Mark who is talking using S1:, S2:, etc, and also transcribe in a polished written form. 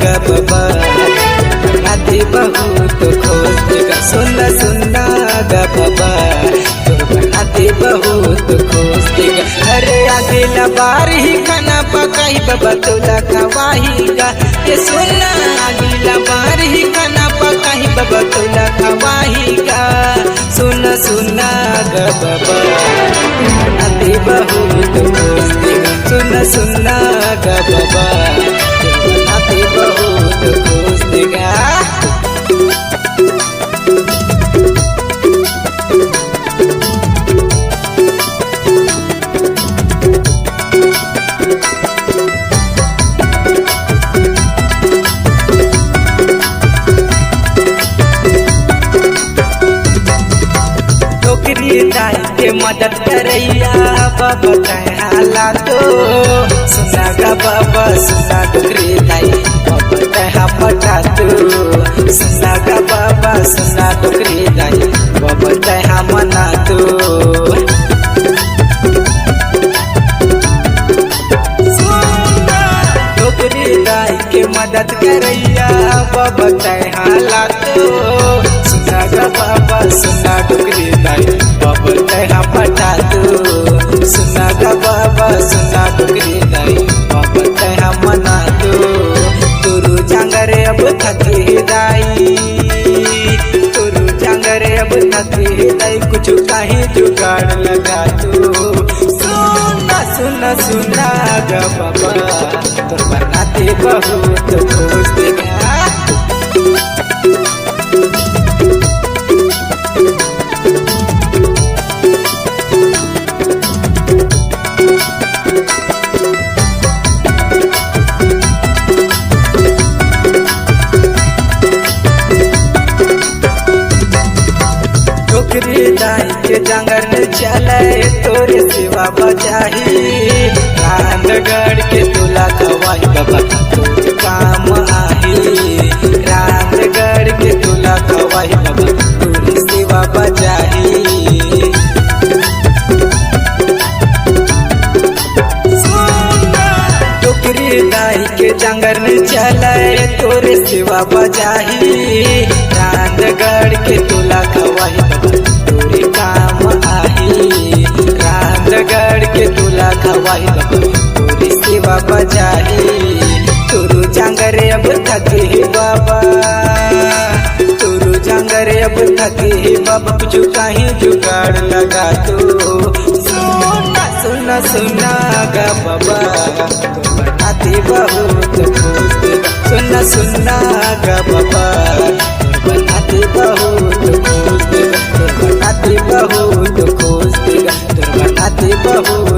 S1: ग बाबा बनाते बहुत खुश देगा सुना सुना ग बाबा तोर बनाते बहुत खुश देगा। अरे अगला बार ही खाना पकाई बाबा तोला खवाहीगा ये सुना अगला बार ही खाना पकाई बाबा तोला खवाहीगा सुना सुना ग बाबा बनाते बहुत खुश देगा सुना सुना ग बाबा बनाते बहुत खुश देगा। दाई के मदद करैया बाबा कहाला तो सुना गा बाबा सुना डोकरी दाई बाबा कहा पटा तो सुना गा बाबा सुना डोकरी दाई बाबा कहा मना तो डोकरी दाई के मदद करैया बाबा कहाला तो सुना गा बाबा सुना डोकरी दाई बाबा कहा पटा दो सुना गा बाबा सुना डोकरी दाई बाबा कहा मना दो तुरु जांगरे अब थकी दाई तुरु जांगरे अब थकी दाई कुछ कहीं जुगाड़ लगा दो सुना सुना सुना गा बाबा तोर बनाते बहुत खुश देगा। डोकरी दाई के जंगल में चले तोरे सेवा बजाही रामगढ़ के तुला खवाही बाबा तोर काम आही रामगढ़ के तुला खवाही बाबा तोर सेवा बजाही डोकरी दाई के जंगल में चले तोरे सेवा बजाही रामगढ़ के तुला खवाही बाबा तोरे काम आही रामगढ़ के तुला खवाही बाबा तोरे सेवा बजाही तोरू जांगरे अब थके बाबा तोरू जांगरे अब थके बाबा कुछ कहीं जुगाड़ लगा तो सुना सुना सुना गा बाबा तो बनाते बहुत खुश देगा सुना सुना गा बाबा बनाते बहुत खुश देगा तोर बनाते बहुत खुश देगा तोर बनाते बहुत